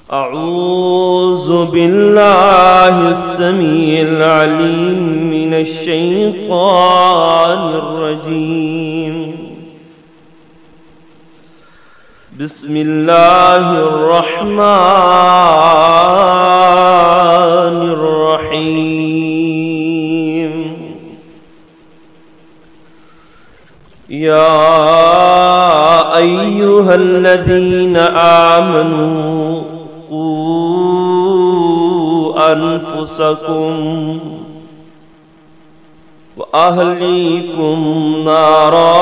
أعوذ بالله السميع العليم من الشيطان الرجيم بسم الله الرحمن الرحيم يا أيها الذين آمنوا قوا أنفسكم وأهليكم نارا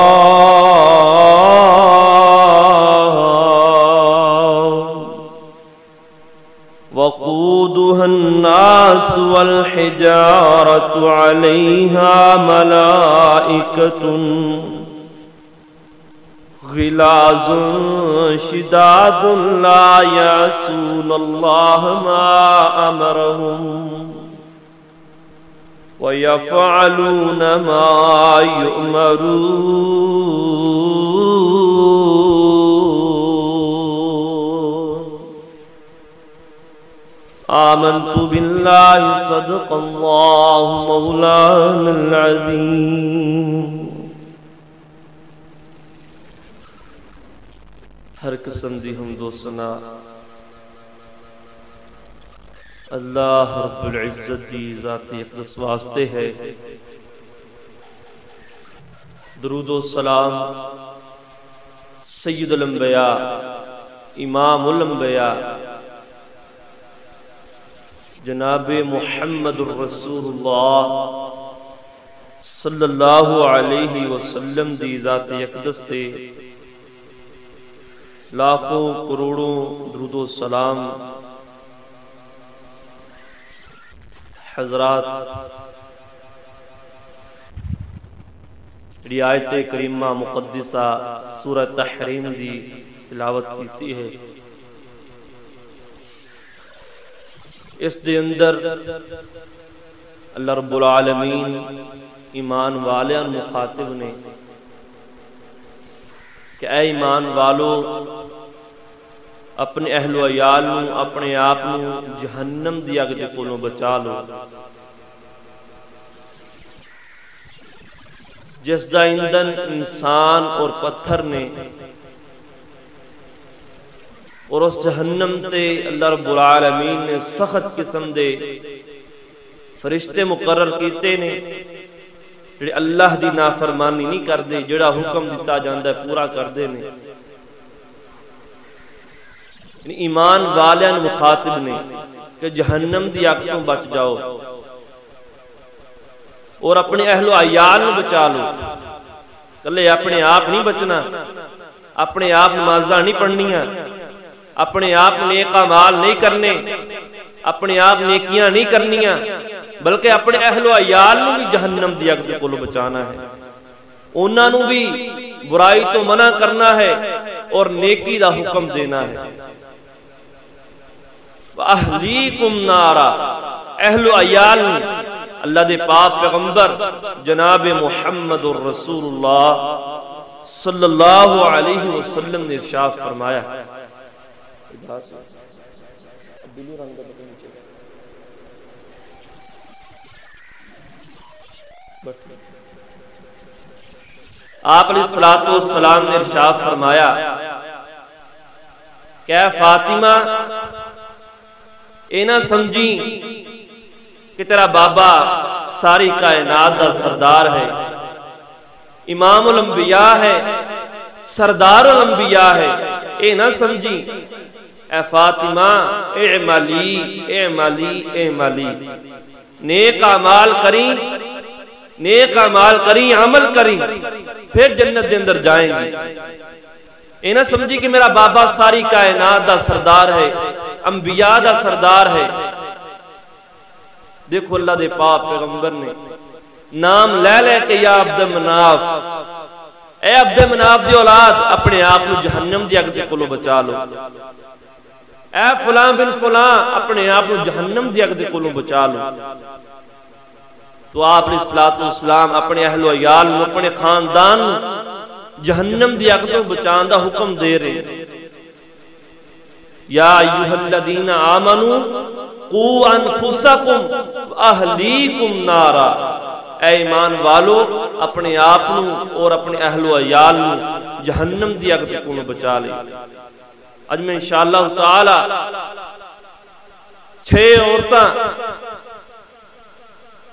وقودها الناس والحجارة عليها ملائكة غلاظ شداد لا يعصون الله ما أمرهم ويفعلون ما يؤمرون آمنت بالله صدق الله مولانا العظيم ہر قسم دی حمد و ثنا اللہ رب العزت دی ذات اقدس واسطے ہے۔ درود و سلام سید الانبیاء امام الانبیاء جناب محمد الرسول اللہ صلی اللہ علیہ وسلم دی ذات اقدس تے لاکھوں کروڑوں درود و سلام حضرات آیت کریمہ مقدسہ سورہ تحریم دی تلاوت کیتی ہے۔ اس دے اندر اللہ رب العالمین ایمان والیاں مخاطب نے کہ اے ایمان والو اپنے اہل و عیال نو اپنے آپ نو جہنم دی اگ دے کولوں بچا لو، جس دا ایندھن انسان اور پتھر نے، اور اس جہنم تے اللہ رب العالمین نے سخت قسم دے فرشتے مقرر کیتے نے جڑے اللہ دی نافرمانی نہیں کردے، جڑا حکم دیتا جاندا ہے پورا کردے نے۔ ایمان والیاں مخاطب نے کہ جہنم دی اگ تو بچ جاؤ اور اپنے اہل و عیال نو بچا لو۔ کلے اپنے آپ نہیں بچنا، اپنے آپ نمازاں نہیں پڑھنیاں، اپنے آپ نیک اعمال نہیں کرنے، اپنے آپ نیکیاں نہیں کرنیاں، بلکہ اپنے اہل و عیال نو بھی جہنم دی اگ کو بچانا ہے، انہاں نو بھی برائی تو منع کرنا ہے اور نیکی دا حکم دینا ہے۔ وَأَهْلِيكُمْ نَارًا، اہل و عیال اللہ دے پاک پیغمبر جناب محمد الرسول اللہ صلی اللہ علیہ وسلم نے ارشاد فرمایا ہے۔ آپ علیہ السلام نے ارشاد فرمایا کہ اے فاطمہ اے نہ سمجھی کہ تیرا بابا ساری کائنات دا سردار ہے، امام الانبیاء ہے، سردار الانبیاء ہے، اے نہ سمجھی اے فاطمہ اعملی اعملی اعملی، نیک اعمال کریں، نیک اعمال کریں، عمل کریں، پھر جنت دے اندر جائیں گی۔ اے نہ سمجھی کہ میرا بابا ساری کائنات دا سردار ہے، انبیاء دا سردار ہے۔ دیکھو اللہ دے پاک پیغمبر نے نام لے لے کہ یا عبد مناف، اے عبد مناف دی اولاد اپنے آپ کو جہنم دی اگ کولو بچا لو، اے فلاں بن فلاں اپنے آپ کو جہنم دی اگ کولو بچا لو۔ تو آپ علیہ السلام اپنے اہل و عیال اپنے خاندان جہنم دی اگ تو بچان دا حکم دے رہے۔ یا ایھا الذین آمنوا قوا انفسکم واہلیکم نارا، اے ایمان والو اپنے آپ اور اپنے اہل و عیال جہنم دی اگ تو بچا لے۔ اج میں انشاءاللہ تعالی 6 عورتاں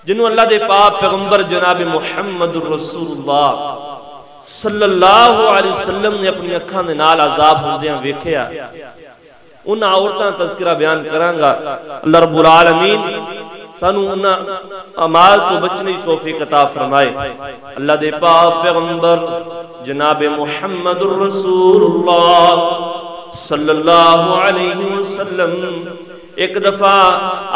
جنہوں اللہ دے پاک پیغمبر جناب محمد رسول اللہ صلی اللہ علیہ وسلم نے اپنی اکھاں دے نال عذاب ہوندیاں ویکھیا، انہاں عورتاں تذکرہ بیان کراں گا۔ اللہ رب العالمین سانو انہاں اعمال تو بچنے کی توفیق عطا فرمائے۔ اللہ دے پاک پیغمبر جناب محمد رسول اللہ صلی اللہ علیہ وسلم ایک دفعہ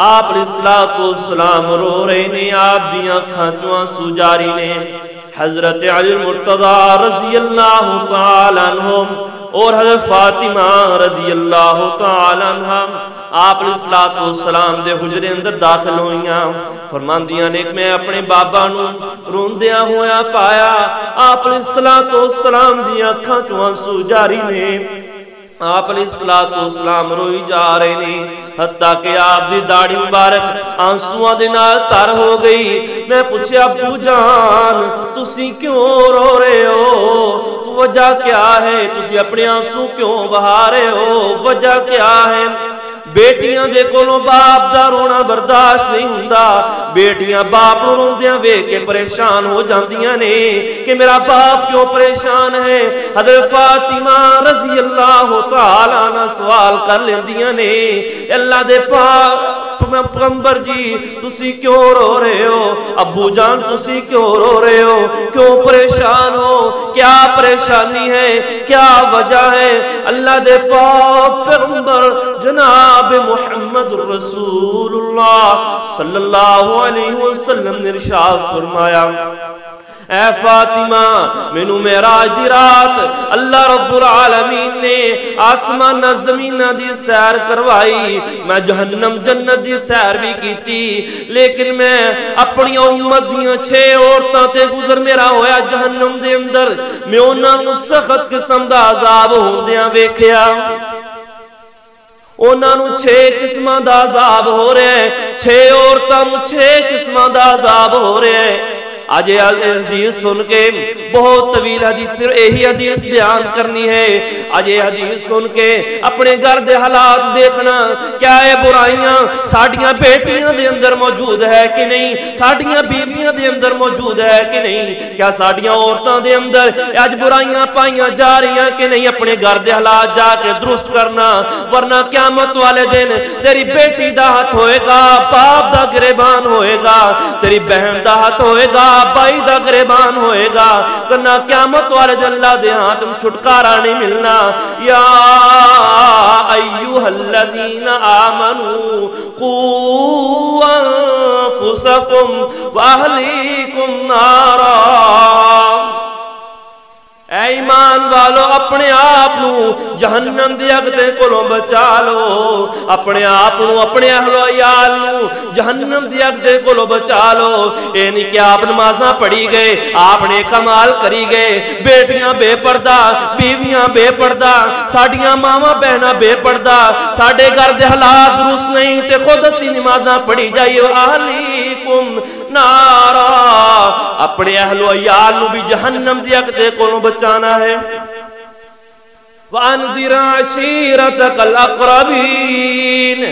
آپ علیہ السلام رو رہے نے، آپ دیاں اکھاں چوں آنسو جاری نے۔ حضرت علی مرتضی رضی اللہ تعالی عنہم اور حضرت فاطمہ رضی اللہ تعالی عنہا آپ علیہ السلام دے حجرے اندر داخل ہوئیاں، فرماندیاں نے کہ میں اپنے بابا نو روندیاں ہویا پایا۔ آپ علیہ السلام دیاں اکھاں چوں آنسو جاری نے، آپ علیہ السلام روئی جا رہے نے، حتیٰ کہ آپ دی داڑھی مبارک آنسواں دے نال تر ہو گئی۔ میں پوچھیا ابو جان تسی کیوں رو رہے ہو؟ وجہ کیا ہے؟ تسی اپنے آنسو کیوں بہا رہے ہو؟ وجہ کیا ہے؟ بیٹیاں دے کولوں باپ دا رونا برداشت نہیں ہوندا، بیٹیاں باپ نوں روندیاں ویکھ کے پریشان ہو جاندیاں نے کہ میرا باپ کیوں پریشان ہے۔ حضرت فاطمہ رضی اللہ تعالی عنہ سوال کر لیندیاں نے، اللہ دے پاک پیغمبر جی تسی کیوں رو رہے ہو؟ ابو جان تسی کیوں رو رہے ہو؟ کیوں پریشان ہو؟ کیا پریشانی ہے؟ کیا وجہ ہے؟ اللہ دے پاک پیغمبر جناب محمد رسول اللہ صلی اللہ علیہ وسلم نے ارشاد فرمایا، اے فاطمہ مینوں معراج دی رات اللہ رب العالمین نے آسمان زمین دی سیر کروائی، میں جہنم جنت دی سیر بھی کیتی، لیکن میں اپنی امت دیاں 6 عورتاں تے گزر میرا ہویا جہنم دے اندر، میں انہاں نوں سخت قسم دا عذاب ہوندیاں ویکھیا۔ انہاں نوں 6 قسماں دا عذاب ہو رہے ہیں، 6 عورتاں نوں 6 قسماں دا عذاب ہو رہے ہیں۔ آج یہ حدیث سن کے بہت طویل حدیث صرف یہی حدیث بیان کرنی ہے۔ آج یہ حدیث سن کے اپنے گھر دے حالات دیکھنا، کیا یہ برائیاں ساڈیاں بیٹیاں دے اندر موجود ہے کہ نہیں، ساڈیاں بیویاں دے اندر موجود ہے کہ نہیں، کیا ساڈیاں عورتاں دے اندر آج برائیاں پائیاں جا رہی ہیں کہ نہیں۔ اپنے گھر دے حالات جا کے درست کرنا، ورنہ قیامت والے دن تیری بیٹی دا ہاتھ ہوئے گا، باپ دا گریبان ہوئے گا، تیری بہن دا ہاتھ ہوئے گا، بائی دا گریبان ہوئے گا، کرنا قیامت والے دن اللہ دے ہاں تم چھٹکارا نہیں ملنا۔ یا ایوہ الذین آمنوا قوا انفسکم واہلیکم نارا، اے ایمان والو اپنے آپ جہنم دی اگ تے کولوں بچا لو، اپنے آپ اپنے اہل و عیال جہنم دی اگ تے کولوں بچا لو۔ اے نہیں کہ آپ نمازاں پڑھی گئے، آپ نے کمال کری گئے، بیٹیاں بے پردہ، بیویاں بے پردہ، ساڈیاں ماواں بہناں بے پردہ، ساڈے گھر دے حالات درست نہیں تے خود اسی نمازاں پڑھی جائیے۔ اہلیکم نارا، اپنے اہل و عیال نو بھی جہنم دی اگ تے کولوں بچانا ہے۔ وَأَنذِرْ عَشِيرَتَكَ الْأَقْرَبِينَ،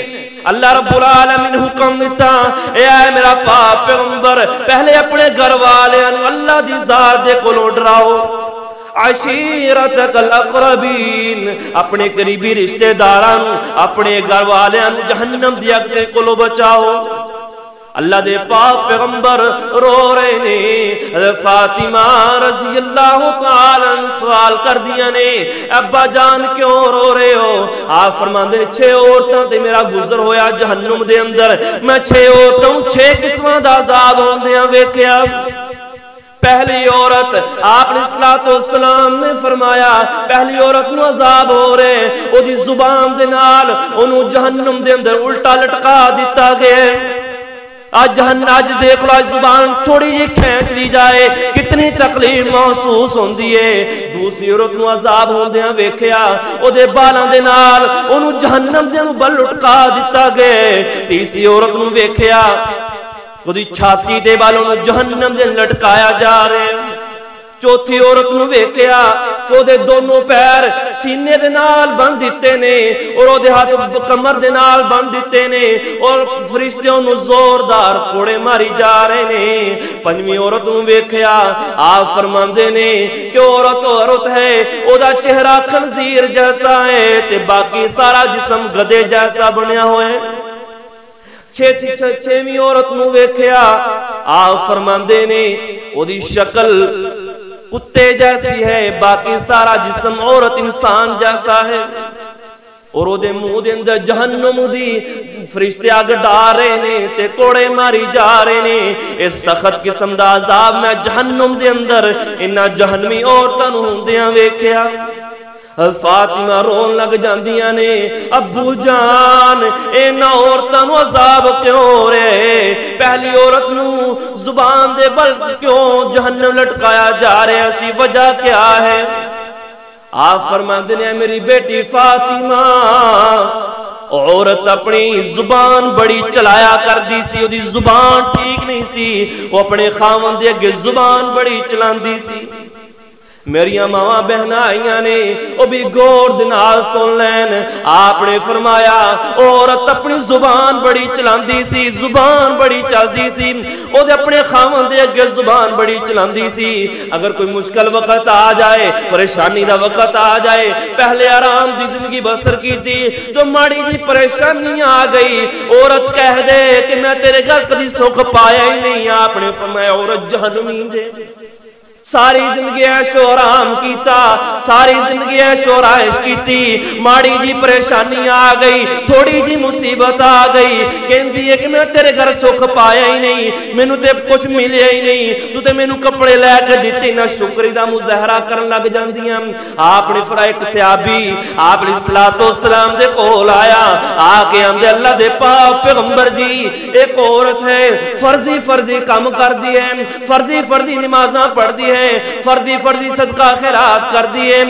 اللہ رب العالمین حکم دیتا، اے میرا پاک پیغمبر پہلے اپنے گھر والے اللہ دی ذات دے کولوں ڈراؤ۔ عشیرتک الاقربین، اپنے قریبی رشتہ داراں اپنے گھر والیاں جہنم دی اگ تے کولوں بچاؤ۔ اللہ دے پاک پیغمبر رو رہے نے، حضرت فاطمہ رضی اللہ تعالی عنہ سوال کر دیا نے، ابا جان کیوں رو رہے ہو؟ آپ فرماندے 6 عورتاں تے میرا گزر ہویا جہنم دے اندر، میں 6 عورتاں 6 قسماں دا عذاب ہوندیاں ویکھیا۔ پہلی عورت آپ علیہ السلام نے فرمایا، پہلی عورت نو عذاب ہو رہے، او دی زبان دے نال اونوں جہنم دے اندر الٹا لٹکا دیتا گیا۔ آج دیکھ لو زبان تھوڑی جی کھینچ لی جائے کتنی تکلیف محسوس ہوندی ہے۔ دوسری عورت نو عذاب ہوندیاں ویکھیا او دے بالاں دے نال اونوں جہنم دے بل لٹکا دتا گئے تیسری عورت نو ویکھیا او دی چھاتی دے بال اونوں جہنم دے لٹکایا جا رہے چوتھی عورت نو ویکھیا او دے دونوں پیر سینے دے نال بن دیتے نے اور او دے ہاتھ کمر دے نال بن دیتے نے اور فرشتیاں نو زوردار کوڑے ماری جا رہے نے پنجویں عورت نو ویکھیا آپ فرماندے نے کہ عورت ہے او دا چہرہ خنزیر جیسا ہے تے باقی سارا جسم گدے جیسا بنیا ہوا ہے چھویں عورت نو ویکھیا آپ فرماندے نے او دی شکل کتے جیسی ہے باقی سارا جسم عورت انسان جیسا ہے اور او دے منہ دے اندر جہنم دی فرشتے اگ ڈال رہے نے تے کوڑے ماری جا رہے نے اس سخت قسم دا عذاب میں جہنم دے اندر انہاں جہنمی عورتاں نوں ہوندیاں ویکھیا فاطمہ رون لگ جاندیاں نے ابو جان اینا عورتاں نوں عذاب کیوں ہو رہے پہلی عورت نوں زبان دے بل کیوں جہنم لٹکایا جا رہا سی وجہ کیا ہے آپ فرماندے نے میری بیٹی فاطمہ عورت اپنی زبان بڑی چلایا کر دی سی او دی زبان ٹھیک نہیں سی وہ اپنے خاوند دے اگے زبان بڑی چلاندی سی میری ماواں بہناں آئیاں نے او بھی غور دے نال سن لین آپ نے فرمایا عورت اپنی زبان بڑی چلاندی سی زبان بڑی چلدی سی او دے اپنے خاوند دے اگے زبان بڑی چلاندی سی اگر کوئی مشکل وقت آ جائے پریشانی دا وقت آ جائے پہلے آرام دی زندگی بسر کی تھی جو ماڑی جی پریشانی آ گئی عورت کہہ دے کہ میں تیرے گھر کبھی سکھ پایا ہی نہیں آپ نے فرمایا عورت جہنمی دے ساری زندگی عیش و آرام کیتا ساری زندگی عیش و آرائش کیتی ماڑی جی پریشانی آ گئی تھوڑی جی مصیبت آ گئی کہندی ہے کہ میں تیرے گھر سکھ پایا ہی نہیں مینوں تے کچھ ملیا ہی نہیں تو تے مینوں کپڑے لے کے دتے نہ شکر دا مظاہرہ کرن لگ جاندیاں آپ نے فرمایا ایک صحابی آپ علیہ الصلوۃ والسلام دے کول آیا آ کے آندے اللہ دے پاک پیغمبر جی ایک عورت ہے فرضی کام کردی ہے فرضی نمازاں پڑھدی ہے فرضی صدقہ خیرات کر دیے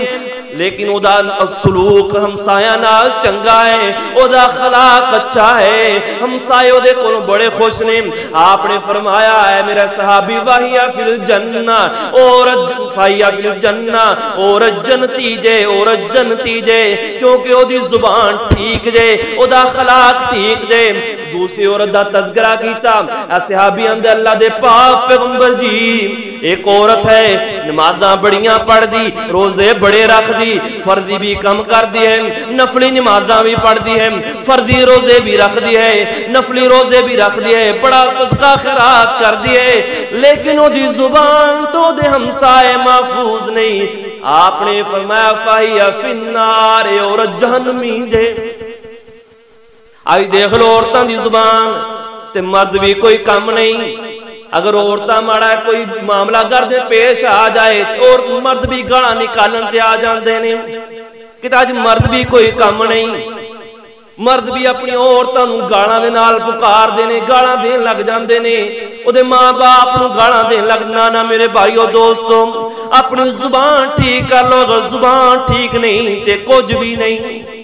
لیکن او دا سلوک ہمسایہ نال چنگا ہے او دا اخلاق اچھا ہے ہمسائے او دے کولوں بڑے خوش نے آپ نے فرمایا ہے میرا صحابی واہیا فی الجنہ عورت فاہیا فی الجنہ عورت جنتی جے کیونکہ او دی زبان ٹھیک جے او دا اخلاق ٹھیک جے دوسری عورت دا تذکرہ کیتا اے صحابی اندر اللہ دے پاک پیغمبر جی ایک عورت ہے نمازاں بڑیاں پڑھ دی روزے بڑے رکھ دی فرضی بھی کم کر دی ہے نفلی نمازاں بھی پڑھ دی ہے فرضی روزے بھی رکھ دی ہے نفلی روزے بھی رکھ دی ہے بڑا صدقہ خیرات کر دی ہے لیکن وہ دی زبان تو دے ہمسائے محفوظ نہیں آپ نے فرمایا فاہیا فی النار عورت جہنمی دے آئی دیکھ لو عورتاں دی زبان تے مرد بھی کوئی کم نہیں اگر عورتاں ماڑا کوئی معاملہ گھر دے پیش آ جائے اور مرد بھی گالاں نکالن تے آ جاندے نے کہ اج مرد بھی کوئی کم نہیں مرد بھی اپنی عورتاں نوں گالاں دے نال پکار دے نے گالاں دین لگ جاندے نے او دے ماں باپ نوں گالاں دین لگ نانا میرے بھائیو دوستو اپنی زبان ٹھیک کر لو اگر زبان ٹھیک نہیں تے کچھ بھی نہیں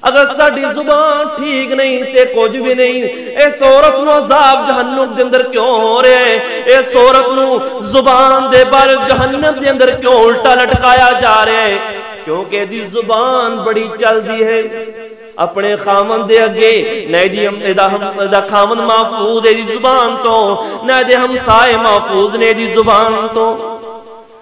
اگر ساڈی زبان ٹھیک نہیں تے کچھ بھی نہیں اس عورت نو عذاب جہنم دے اندر کیوں ہو رہا ہے اس عورت نو زبان دے بل جہنم دے اندر کیوں الٹا لٹکایا جا رہا ہے کیونکہ دی زبان بڑی چلدی ہے اپنے خاوند دے اگے نہ دی دا خاوند محفوظ ہے دی زبان تو نہ دے ہمسائے محفوظ نے دی زبان تو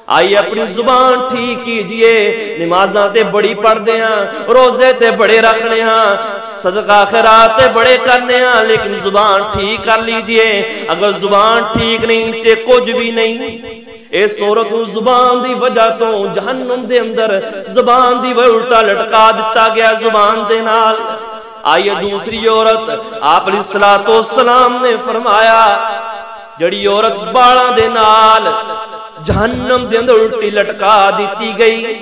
آئیے اپنی زبان ٹھیک کیجئے نمازاں تے بڑی پڑھ دے ہاں روزے تے بڑے رکھنے ہاں صدقہ خیرات تے بڑے کرنے ہاں لیکن زبان ٹھیک کر لیجئے اگر زبان ٹھیک نہیں تے کچھ بھی نہیں اس عورت کو زبان دی وجہ تو جہنم دے اندر زبان دی وجہ الٹا لٹکا دیتا گیا زبان دے نال آئیے دوسری عورت آپ علیہ الصلوۃ والسلام نے فرمایا جڑی عورت بالاں دے نال جہنم دے اندر الٹی لٹکا دیتی گئی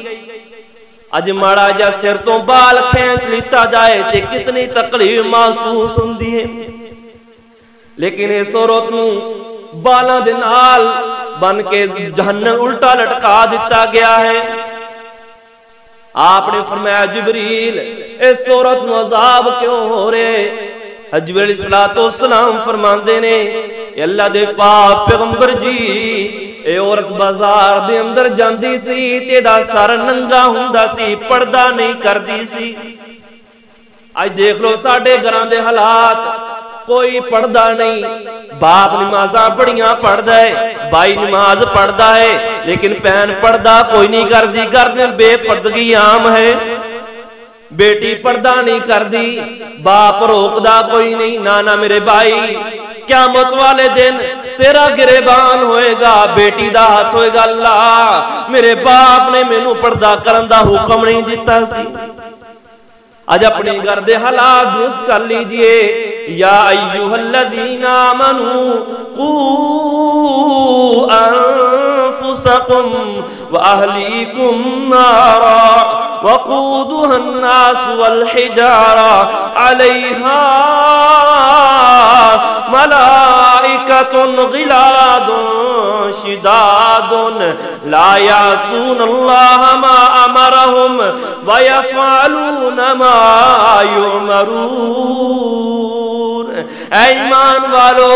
اج ماڑا جا سر تو بال کھینچ لیتا جائے تے کتنی تکلیف محسوس ہوندی ہے لیکن اس عورت نوں بالاں دے نال بن کے جہنم الٹا لٹکا دیتا گیا ہے۔ آپ نے فرمایا جبریل اس عورت نو عذاب کیوں ہو رہے؟ جبریل علیہ السلام فرماندے نے اللہ دے پاک پیغمبر جی اے عورت بازار دے اندر جاندی سی تے دا سر ننگا ہوندا سی، پردہ نہیں کردی سی۔ آج دیکھ لو ساڈے گھراں دے حالات، کوئی پڑھدا نہیں، باپ نمازاں بڑیاں پڑھدا ہے، بھائی نماز پڑھدا ہے، لیکن بہن پڑھدا کوئی نہیں کردی، گھر میں بے پردگی عام ہے۔ بیٹی پردہ نہیں کردی، باپ روکدا کوئی نہیں۔ نانا میرے بھائی قیامت والے دن تیرا گریبان ہوئے گا، بیٹی دا ہاتھ ہوئے گا اللہ میرے باپ نے مینوں پردہ کرن دا حکم نہیں دیتا سی۔ آج اپنے گھر دے حالات درست کر لیجئے۔ یا ایھا الذین آمنوا قوا انفسکم واہلیکم نارا وقودها الناس والحجارہ علیہا ملائکۃ غلاظ شداد لا یعصون اللہ ما امرہم ویفعلون ما یؤمرون۔ اے ایمان والو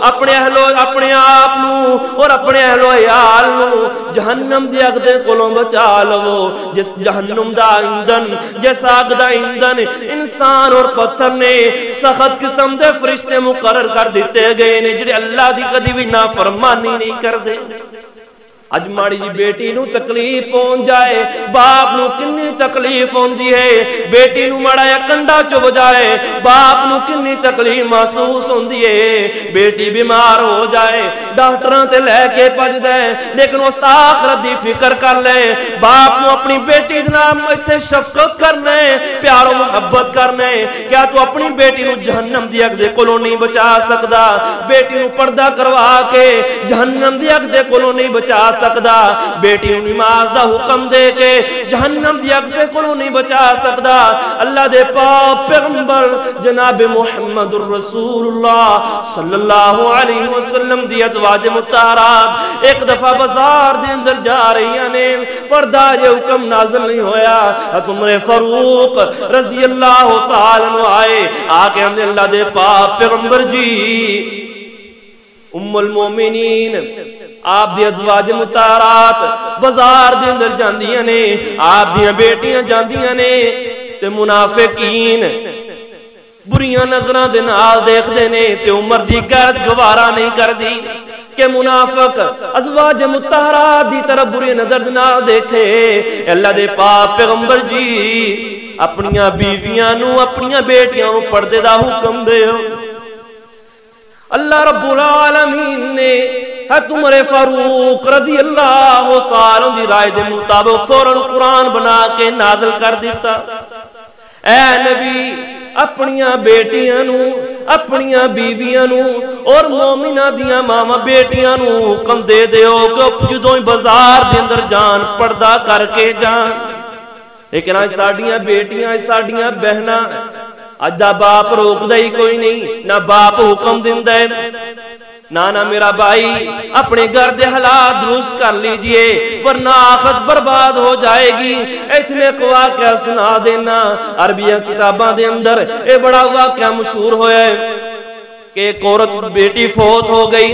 اپنے اہلو اپنے آپ نو اور اپنے اہلو عیال نو جہنم دی اگ دے کولوں بچا لو، جس جہنم دا ایندھن جس آگ دا ایندھن انسان اور پتھر نے سخت قسم دے فرشتے مقرر کر دیتے گئے نے جڑے اللہ دی کدی بھی نافرمانی نہیں کردے۔ اج ماڑی جی بیٹی نو تکلیف پہنچ جائے، باپ نو کنی تکلیف ہوندی ہے، بیٹی نو ماڑا یا کنڈا چب جائے باپ نو کنی تکلیف محسوس ہوندی ہے، بیٹی بیمار ہو جائے ڈاکٹراں تے لے کے بھج دے، لیکن اس آخرت دی فکر کر لے۔ باپ نو اپنی بیٹی دے نام ایتھے شفقت کرنا ہے، پیار و محبت کرنا ہے۔ کیا تو اپنی بیٹی نو جہنم دی اگ دے کولوں نہیں بچا سکدا؟ بیٹی نو پردہ کروا کے جہنم دی اگ دے کولوں نہیں بچا سکدا؟ بیٹی نو نماز دا حکم دے کے جہنم دی اگ دے کولوں نہیں بچا سکدا؟ اللہ دے پاک پیغمبر جناب محمد الرسول اللہ صلی اللہ علیہ وسلم دی ازواج مطہرات ایک دفعہ بازار دے اندر جا رہی نے، پردہ یہ حکم نازل نہیں ہویا، عمر فاروق رضی اللہ تعالی عنہ آئے، آکے ہم نے اللہ دے پاک پیغمبر جی ام المومنین آپ دی ازواج مطہرات بازار دے اندر جاندیاں نے، آپ دیاں بیٹیاں جاندیاں نے تے منافقین بریاں نظراں دے نال دیکھدے نے تے عمر دی غیرت گوارا نہیں کردی کہ منافق ازواج مطہرات دی طرف بری نظر دے نال دیکھے۔ اللہ دے پاک پیغمبر جی اپنیاں بیویاں نو اپنیاں بیٹیاں نو پردے دا حکم دیو۔ اللہ رب العالمین نے عمر فاروق رضی اللہ تعالی دی رائے دے مطابق فوراً قرآن بنا کے نازل کر دیتا۔ اے نبی اپنیاں بیٹیاں نو اپنیاں بیویاں نو اور مومنہ دیاں ماما بیٹیاں نو حکم دے دیو کہ جدوں بازار دے اندر جان پردہ کر کے جان۔ لیکن آج ساڑیاں بیٹیاں ساڑیاں بہناں اج دا باپ روک دے ہی کوئی نہیں، نہ باپ حکم دیندے۔ نانا میرا بھائی اپنے گھر دے حالات درست کر لیجئے ورنہ آخرت برباد ہو جائے گی۔ اتنے ایک واقعہ سنا دینا، عربیہ کتاباں دے اندر اے بڑا واقعہ مشہور ہویا ہے کہ ایک عورت بیٹی فوت ہو گئی،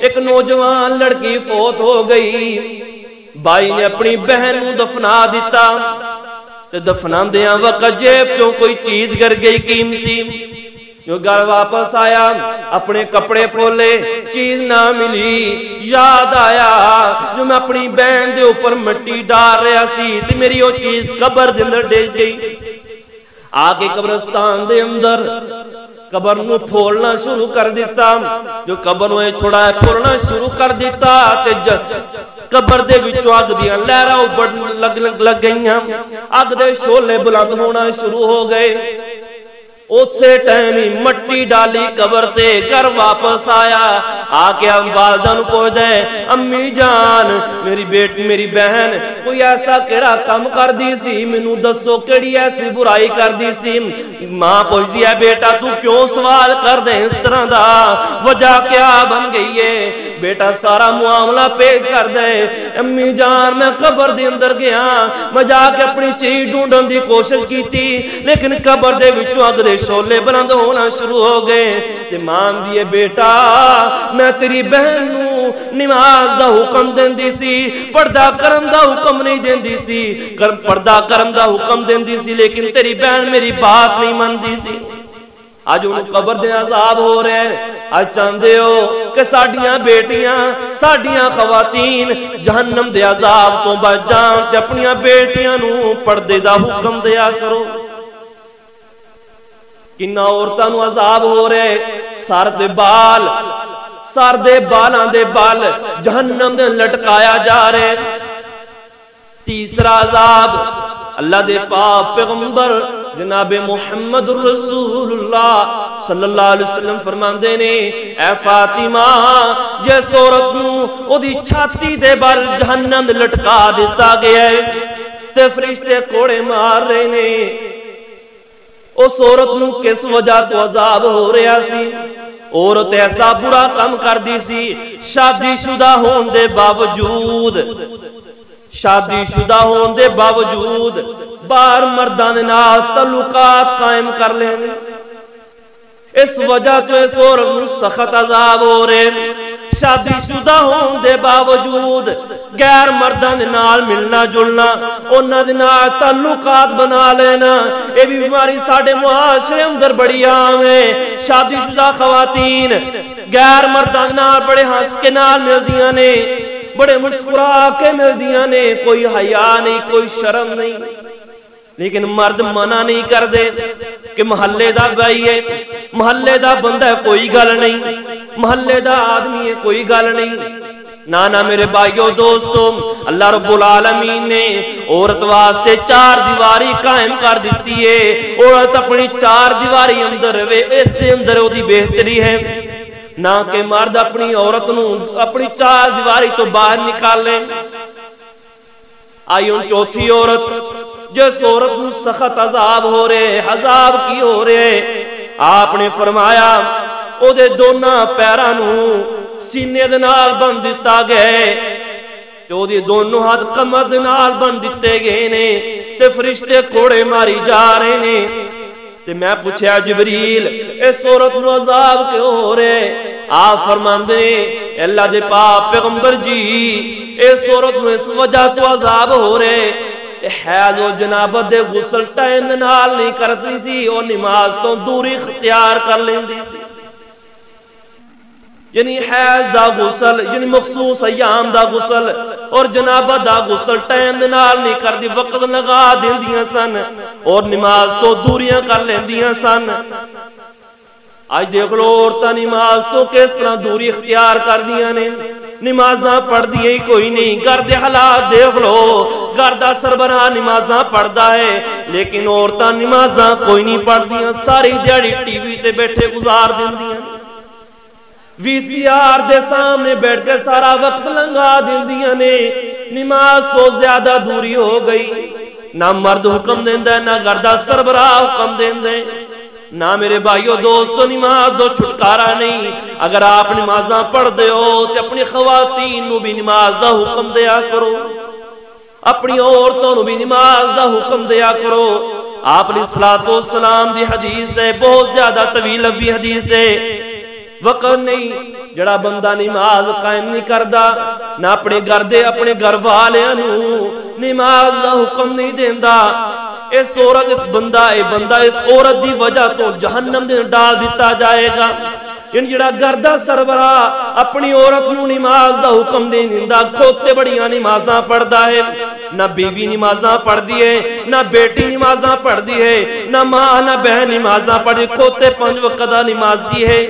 ایک نوجوان لڑکی فوت ہو گئی، بھائی نے اپنی بہن نو دفنا دیتا تے دفناندیاں وقت جیب چوں کوئی چیز گر گئی قیمتی، جو گھر واپس آیا اپنے کپڑے پھولے چیز نہ ملی، یاد آیا جو میں اپنی بہن دے اوپر مٹی ڈال رہا سی تے میری وہ چیز قبر دے اندر ڈل گئی۔ آگے قبرستان دے اندر قبر نو پھولنا شروع کر دیتا، جو قبر نو تھوڑا پھولنا شروع کر دیتا تے قبر دے وچوں اگ دیاں لہراں لگ گئیاں، اگ دے شعلے بلند ہونا شروع ہو گئے۔ اسے ٹائم ہی مٹی ڈالی قبر تے، گھر واپس آیا، آ کے والدہ نوں پوچھ دے امی جان میری بیٹی میری بہن کوئی ایسا کیڑا کم کر دی سی، مینوں دسو کیڑی ایسی برائی کر دی سی؟ ماں پوچھ دی ہے بیٹا تو کیوں سوال کر دے اس طرح دا، وجہ کیا بن گئی ہے؟ بیٹا سارا معاملہ پیش کر دے۔ امی جان میں قبر دے اندر گیا، میں جا کے اپنی چیز ڈھونڈن دی کوشش کی تھی، لیکن قبر دے وچوں اگ دے شولے بلند ہونا شروع ہو گئے۔ تے ماں دی بیٹا میں تیری بہن نوں نماز دا حکم دیندی سی، پردہ کرن دا حکم نہیں دیندی سی، پردہ کرن دا حکم دیندی سی، لیکن تیری بہن میری بات نہیں مندی سی۔ آج انہوں قبر دے عذاب ہو رہے ہیں، آج چاہندے ہو کہ ساڑیاں بیٹیاں ساڑیاں خواتین جہنم دے عذاب تو بچ جان تے اپنیاں بیٹیاں نوں پردے دا حکم دیا کرو۔ کنہ عورتاں نوں عذاب ہو رہے، سر دے بالاں دے بال جہنم دے لٹکایا جا رہے۔ تیسرا عذاب اللہ دے پاک پیغمبر جناب محمد رسول اللہ صلی اللہ علیہ وسلم فرماندے نے اے فاطمہ جس عورت نوں او دی چھاتی دے بال جہنم لٹکا دیتا گیا ہے تے فرشتے کوڑے مار رہے نے، اس عورت نوں کس وجہ تو عذاب ہو رہا سی؟ عورت ایسا برا کام کر دی سی، شادی شدہ ہون دے باوجود بار مردان نال تعلقات قائم کر لینے، اس وجہ تو اس عورت نوں سخت عذاب ہو رہے۔ شادی شدہ ہون دے باوجود غیر مردان نال ملنا جلنا، انہاں دے نال تعلقات بنا لینا، یہ بھی بیماری ساڑے معاشرے اندر بڑی عام ہے۔ شادی شدہ خواتین غیر مردان نال بڑے ہنس کے نال مل دیاں نے، بڑے مسکرا کے مل دیاں نے، کوئی حیا نہیں کوئی شرم نہیں، لیکن مرد منع نہیں کر دے کہ محلے دا بھائی ہے، محلے دا بندہ ہے کوئی گل نہیں، محلے دا آدمی ہے کوئی گل نہیں۔ نانا میرے بھائیو دوستو، اللہ رب العالمین نے عورت واسطے چار دیواری قائم کر دیتی ہے۔ عورت اپنی چار دیواری اندر رہے، اس سے اندر وہ دی بہتری ہے، نہ کہ مرد اپنی عورت نوں اپنی چار دیواری تو باہر نکالے۔ آئی ان چوتھی عورت جس عورت نوں سخت عذاب ہو رہے، عذاب کی ہو رہے، آپ نے فرمایا او دے دونوں پیراں نوں سینے دے نال بند دتا گئے، جو دی دونوں ہاتھ کمر دے نال بند دتے گئے نے تے فرشتے کوڑے ماری جا رہے نے۔ تے میں پوچھیا جبریل اس عورت نوں عذاب کیوں ہو رہے؟ آپ فرماندے اللہ دے پاک پیغمبر جی اس عورت نوں اس وجہ تو عذاب ہو رہے، حیض و جنابت دے غسل ٹائم نال نہیں کرتی سی، اور نماز تو دوری اختیار کر لیندی سی۔ یعنی حیض دا غسل یعنی مخصوص ایام دا غسل اور جنابت دا غسل ٹائم نال نہیں کردی، وقت لگا دیندیاں سن اور نماز تو دوریاں کر لیندیاں سن۔ آج دیکھ لو عورتاں نماز تو کس طرح دوری اختیار کر دیاں نے، نمازاں پڑھ دیاں ہی کوئی نہیں۔ گھر دے حالات دیکھ لو، گھر دا سربراہ نمازاں پڑھدا ہے لیکن عورتاں نمازاں کوئی نہیں پڑھ دیاں، ساری دیہڑی ٹی وی تے بیٹھے گزار دیندیاں، وی سی آر دے سامنے بیٹھ کے سارا وقت لنگا دیندیاں نے۔ نماز تو زیادہ دوری ہو گئی، نہ مرد حکم دیندے نہ گھر دا سربراہ حکم دیندے، نہ میرے بھائیو دوستو نماز دو چھٹکارا نہیں۔ اگر آپ نمازاں پڑھ دے ہو تو اپنی خواتین نو بھی نماز دا حکم دیا کرو، اپنی عورتوں نو بھی نماز دا حکم دیا کرو۔ آپ علیہ الصلوۃ والسلام دی حدیث ہے، بہت زیادہ طویل لمبی حدیث ہے، وقت نہیں جڑا بندہ نماز قائم نہیں کردا، نہ اپنے گھر دے اپنے گھر والیاں نو نماز دا حکم نہیں دیندا، اس عورت اس بندہ اس عورت دی وجہ تو جہنم دے ڈال دیتا جائے گا۔ یعنی جڑا گھر دا سربراہ اپنی عورت نو نماز دا حکم نہیں دیندا، کھوتے بڑیاں نمازاں پڑھدا ہے، نہ بیوی نمازاں پڑھدی ہے، نہ بیٹی نمازاں پڑھدی ہے، نہ ماں نہ بہن نمازاں پڑھدی، کھوتے 5 وقت دا نمازی ہے۔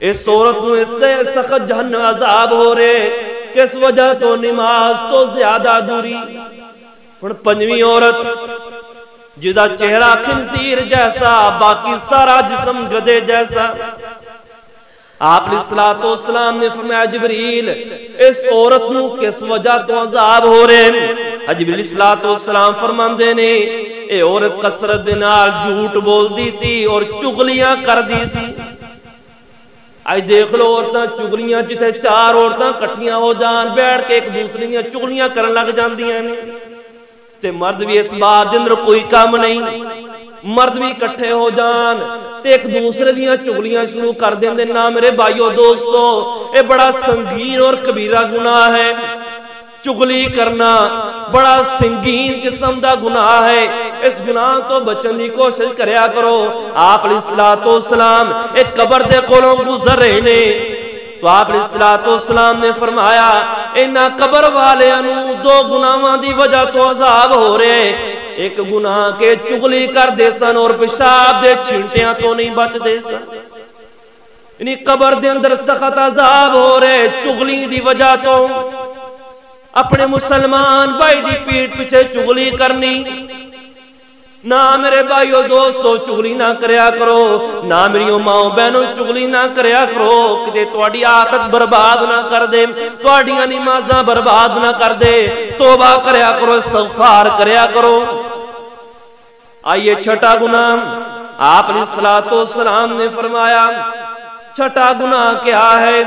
اس عورت نو اس دے سخت جہنم عذاب ہو رہے، کس وجہ تو نماز تو زیادہ دوری۔ ہن 5ویں عورت جدا چہرہ خنزیر جیسا باقی سارا جسم گدے جیسا۔ آپ علیہ الصلوۃ والسلام نے فرمایا جبریل اس عورت نو کس وجہ تو عذاب ہو رہے ہیں؟ جبریل علیہ الصلوۃ والسلام فرماندے نے اے عورت کثرت دے نال جھوٹ بولدی سی اور چغلیاں کردی سی۔ آج دیکھ لو عورتاں چغلیاں جتھے چار عورتاں کٹھیاں ہو جان بیٹھ کے ایک دوسرے دیاں چغلیاں کرن لگ جاندیاں نے تے مرد بھی اس بات دے اندر کوئی کام نہیں، مرد بھی اکٹھے ہو جان تے ایک دوسرے دیاں چغلیاں شروع کر دیندے نا میرے بھائیو دوستو اے بڑا سنگین اور کبیرہ گناہ ہے۔ چغلی کرنا بڑا سنگین قسم دا گناہ ہے، اس گناہ تو بچن دی کوشش کریا کرو۔ آپ علیہ الصلوۃ والسلام ایک قبر دے کولوں گزر رہے نے تو آپ علیہ الصلوۃ والسلام نے فرمایا انہاں قبر والیاں نو دو گناہاں دی وجہ تو عذاب ہو رہے، ایک گناہ کے چغلی کر دے سن اور پیشاب دے چھینٹیاں تو نہیں بچ دے سن، یعنی قبر دے اندر سخت عذاب ہو رہے چغلی دی وجہ تو۔ اپنے مسلمان بھائی دی پیٹ پیچھے چغلی کرنی نہ میرے بھائیو دوستو چغلی نہ کریا کرو، نہ میری ماں بہنوں چغلی نہ کریا کرو کہ تواڈی آخرت برباد نہ کر دے، تواڈیاں نمازاں برباد نہ کر دے، توبہ کریا کرو، استغفار کریا کرو۔ آئیے چھٹا گناہ آپ علیہ الصلوۃ والسلام نے فرمایا چھٹا گناہ کیا ہے؟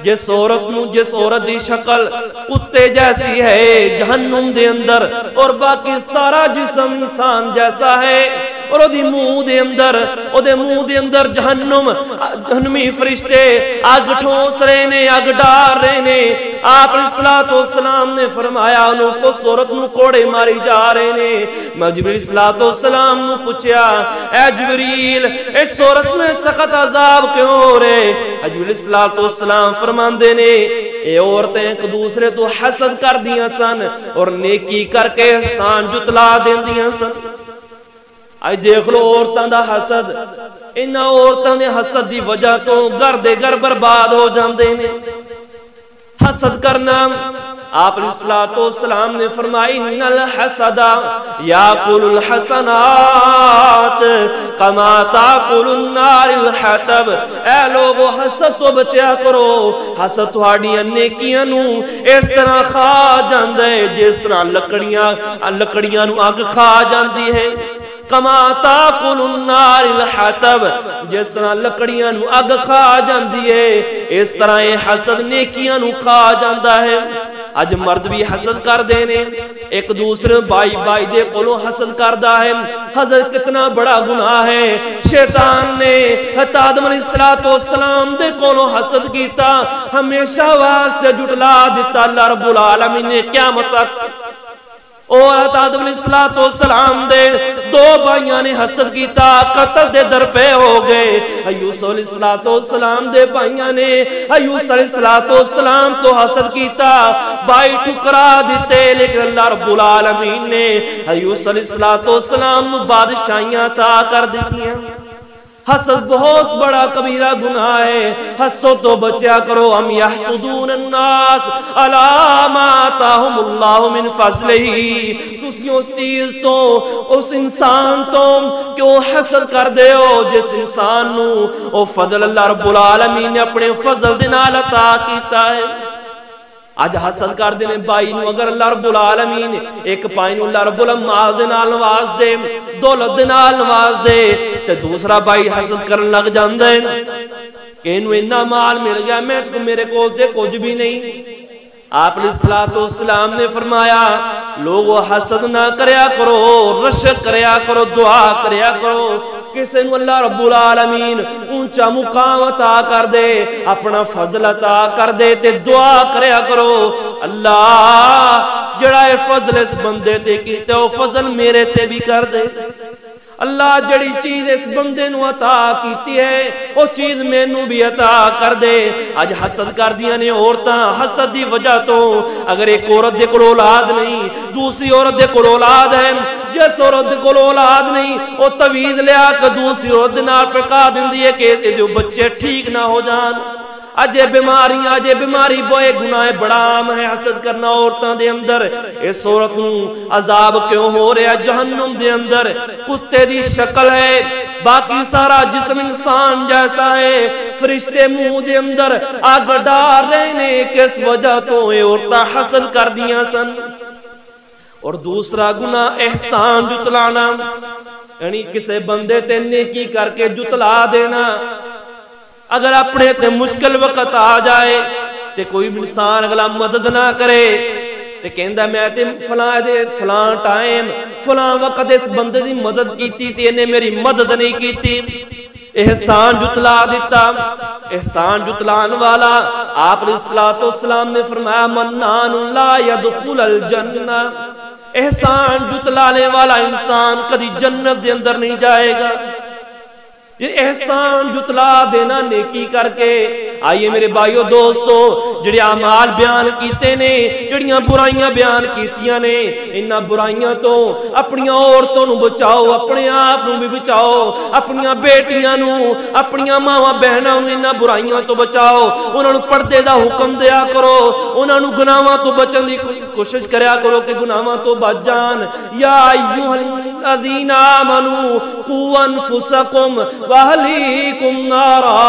جس عورت دی شکل کتے جیسی ہے جہنم دے اندر اور باقی سارا جسم انسان جیسا ہے اور دی منہ دے اندر جہنمی فرشتے آگ ٹھوس رہے نے، آگ ڈار رہے نے۔ آپ علیہ الصلوۃ والسلام نے فرمایا انہوں کو عورت نو کوڑے ماری جا رہے نے۔ میں جبریل علیہ الصلوۃ والسلام نو پوچھیا اے جبریل اس عورت میں سخت عذاب کیوں ہو رہے؟ جبریل علیہ الصلوۃ والسلام فرماندے نے اے عورتیں ایک دوسرے تو حسد کر دیاں سن اور نیکی کر کے احسان جتلا دیندیاں سن۔ آج دیکھ لو عورتاں دا حسد، انہاں عورتاں دے حسد دی وجہ تو گھر دے گھر برباد ہو جاندے نے۔ حسد کرنا آپ علیہ الصلوۃ والسلام نے فرمائی ان الحسد یاکل الحسنات کما تاکل النار الحطب۔ اے لوگو حسد تو بچیا کرو، حسد تہاڈیاں نیکیاں نو اس طرح کھا جاندا ہے جس طرح لکڑیاں نو اگ کھا جاندی ہے۔ کما تاکل النار الحطب، جس طرح لکڑیاں نو اگ کھا جاندی ہے اس طرح یہ حسد نیکیاں نو کھا جاندا ہے۔ اج مرد بھی حسد کر دینے، ایک دوسرے بائی دے کولوں حسد کردا ہے۔ حسد کتنا بڑا گناہ ہے۔ شیطان نے آدم علیہ الصلوۃ والسلام دے کولوں حسد کیتا، ہمیشہ واسطے جھٹلا دیتا اللہ رب العالمین نے قیامت تک۔ اور آدم علیہ الصلوۃ والسلام دے دو بھائیاں نے حسد کیتا، قتل دے در پہ ہو گئے۔ یوسف علیہ الصلوۃ والسلام دے بھائیاں نے یوسف علیہ الصلوۃ والسلام تو حسد کیتا، بھائی ٹھکرا دیتے، لیکن اللہ رب العالمین نے یوسف علیہ الصلوۃ والسلام نو بادشاہیاں عطا کر دتیاں۔ حسد بہت بڑا کبیرہ گناہ ہے، حسد تو بچیا کرو۔ ام یحسدون الناس علی ما آتاہم اللہ من فضلہ، تسی اس چیز تو اس انسان تو کیوں حسد کر دے ہو جس انسان نو او فضل اللہ رب العالمین نے اپنے فضل دے نال عطا کیتا ہے۔ آج حسد کر دینے بائی نو اگر اللہ رب العالمین ایک پائی نو اللہ رب العالمین دے نال نواز دے، دولت دے نال نواز دے، تے دوسرا بائی حسد کرن لگ جاندے کہ انہوں اتنا مال مل گیا میرے کو دے کچھ بھی نہیں۔ آپ علیہ الصلوۃ والسلام نے فرمایا لوگو حسد نہ کریا کرو، رشک کریا کرو، دعا کریا کرو، کسے نو اللہ رب العالمین اونچا مقام عطا کر دے، اپنا فضل عطا کر دے تے دعا کریا کرو اللہ جڑا اے فضل اس بندے تے کیتے او فضل میرے تے بھی کر دے۔ اللہ جڑی چیز اس بندے نو عطا کیتی ہے وہ چیز مینوں بھی عطا کر دے۔ اج حسد کر دیاں نے عورتاں، حسد دی وجہ تو اگر ایک عورت دے کول اولاد نہیں، دوسری عورت دے کول اولاد ہے، جس عورت دے کول اولاد نہیں وہ تویز لیا کہ دوسری عورت دے نال پکا دیندی ہے کہ جو بچے ٹھیک نہ ہو جان۔ اج بیماریاں اج بیماری بوئے گناہ بڑا عام ہے حسد کرنا عورتاں دے اندر اس عورت نوں عذاب کیوں ہو رہا جہنم دے اندر کتے دی شکل ہے باقی سارا جسم انسان جیسا ہے فرشتے منہ دے اندر آگ ڈال رہے نے کس وجہ تو اے عورتاں حسد کر دیاں سن اور دوسرا گناہ احسان جتلانا یعنی کسے بندے تے نیکی کر کے جتلا دینا اگر اپنے تے مشکل وقت آ جائے تے کوئی انسان اگلا مدد نہ کرے تے کہندا میں تے فلاں ٹائم فلاں وقت اس بندے دی مدد کیتی سی انہیں میری مدد نہیں کیتی احسان جتلا دیتا احسان جتلان والا آپ علیہ الصلوۃ والسلام نے فرمایا منان لا يدخل الجنہ احسان جتلانے والا انسان کبھی جنت دے اندر نہیں جائے گا یہ احسان جتلا دینا نیکی کر کے آئیے میرے بھائیو دوستو جڑے اعمال بیان کیتے نے جڑیاں برائیاں بیان کیتیاں نے انہاں برائیاں تو اپنی عورتوں نو بچاؤ اپنے آپ نو بھی بچاؤ اپنی بیٹیاں نو اپنی ماواں بہناں نو انہاں برائیاں تو بچاؤ انہاں نو پردے دا حکم دیا کرو انہاں نو گناہاں تو بچن دی کوشش کریا کرو کہ گناہاں تو بچ جان یا ایھا الذین آمنوا قوا انفسکم واہلیکم نارا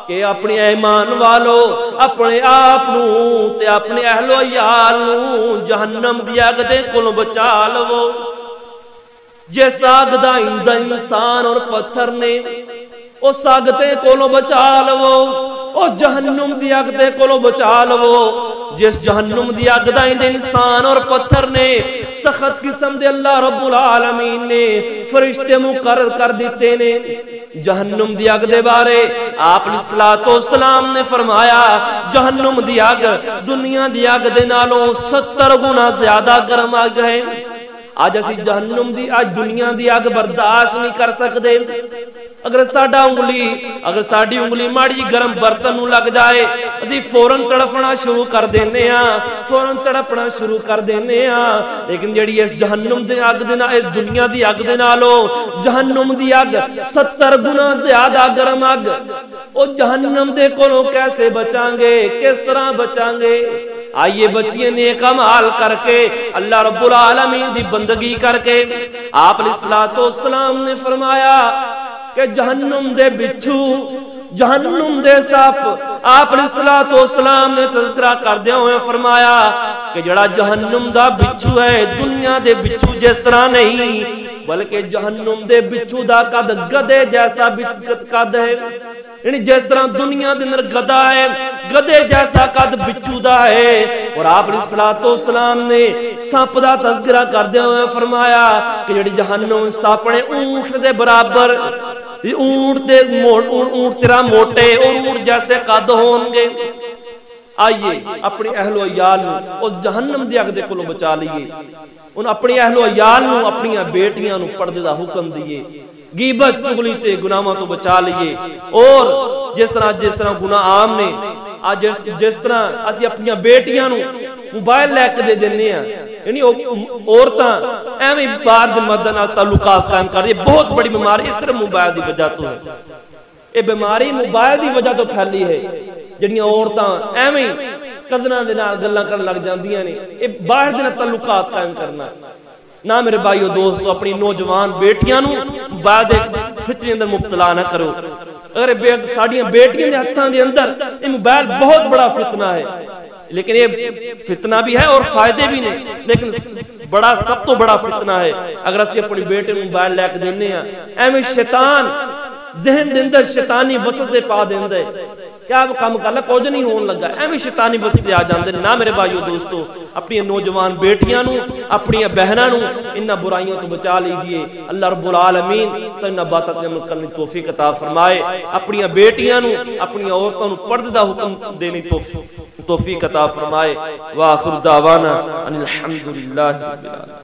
کہ اپنے ایمان والو اپنے آپ نو تے اپنے اہل و عیال نو جہنم دی اگ دے کولوں بچا لو جس اگ دا انسان اور پتھر نے اس اگ تے کولوں بچا لو او جہنم دی اگ تے کولوں بچا لو جس جہنم دی اگ دا انسان اور پتھر نے سخت قسم دے اللہ رب العالمین نے فرشتے مقرر کر دیتے نے جہنم دی اگ دے بارے آپ علیہ الصلوۃ والسلام نے فرمایا جہنم دی اگ دنیا دی اگ دے نالوں 70 گنا زیادہ گرم اگ ہے آج اسی جہنم دی آج دنیا دی اگ برداشت نہیں کر سکتے اگر ساڈا انگلی اگر ساڈی انگلی ماڑی گرم برتن نو لگ جائے اسی فوراً تڑپنا شروع کر دینے ہاں فوراً تڑپنا شروع کر دینے ہاں لیکن جڑی اس جہنم دی اگ دے نال اس دنیا دی اگ دے نالوں جہنم دی اگ 70 گنا زیادہ گرم اگ او جہنم دے کولوں کیسے بچاں گے کس طرح بچاں گے آئیے بچیے نیک اعمال کر کے اللہ رب العالمین دی بندگی کر کے آپ علیہ الصلوۃ والسلام نے فرمایا کہ جہنم دے بچھو جہنم دے سپ آپ علیہ الصلوۃ والسلام نے تذکرہ کردے ہوئے فرمایا کہ جڑا جہنم دا بچھو ہے دنیا دے بچھو جس طرح نہیں بلکہ جہنم دے بچھو دا قد گدے جیسا قد ہے یعنی جس طرح دنیا دے اندر گدا ہے گدے جیسا قد بچھو دا ہے اور آپ علیہ الصلوۃ والسلام نے سپ دا تذکرہ کردے ہوئے فرمایا کہ جڑی جہنم سپ نے اونٹ دے برابر اونٹ تیرا موٹے اور اونٹ جیسے قد ہون گے آئیے اپنی اہل و عیال نو اس جہنم دی اگ دے کولوں بچا لئیے ان اپنی اہل و عیال نو اپنی بیٹیاں نو پردے دا حکم دیئے غیبت چغلی تے گناہاں تو بچا لئیے اور جس طرح گناہ عام نے آج جس طرح اسی اپنی بیٹیاں نو موبائل لے کے دے دینے ہیں یعنی عورتاں ایویں باہر دے مرداں نال تعلقات قائم کر دی بہت بڑی بیماری صرف موبائل دی وجہ تو ہے یہ بیماری موبائل دی وجہ تو پھیلی ہے جڑیاں عورتاں ایویں قدراں دے نال گلاں کرن لگ جاندیاں نے یہ باہر دے نال تعلقات قائم کرنا نہ میرے بھائیو دوستو اپنی نوجوان بیٹیاں نو بعد فتنے اندر مبتلا نہ کرو اگر ساڈیاں بیٹیاں دے ہتھاں دے اندر یہ موبائل بہت بڑا فتنہ ہے لیکن یہ فتنہ بھی ہے اور فائدے بھی نہیں لیکن بڑا سب تو بڑا فتنہ ہے اگر اسی اپنی بیٹے نو موبائل لے کے دینے ہاں ایویں شیطان ذہن دے اندر شیطانی وسوسے پا دیندا ہے کیا کام کر لے کچھ نہیں ہون لگا ایویں شیطانی وسوسے آ جاندے نہ میرے بھائیو دوستو اپنی نوجوان بیٹیاں نو اپنی بہناں نو انہاں برائیوں تو بچا لیجئے اللہ رب العالمین سن باتاں تے عمل کرنے کی توفیق عطا فرمائے اپنی بیٹیاں نو اپنی عورتوں نو پردے دا حکم دینے توفیق عطا فرمائے واخر دعوانا ان الحمدللہ رب العالمین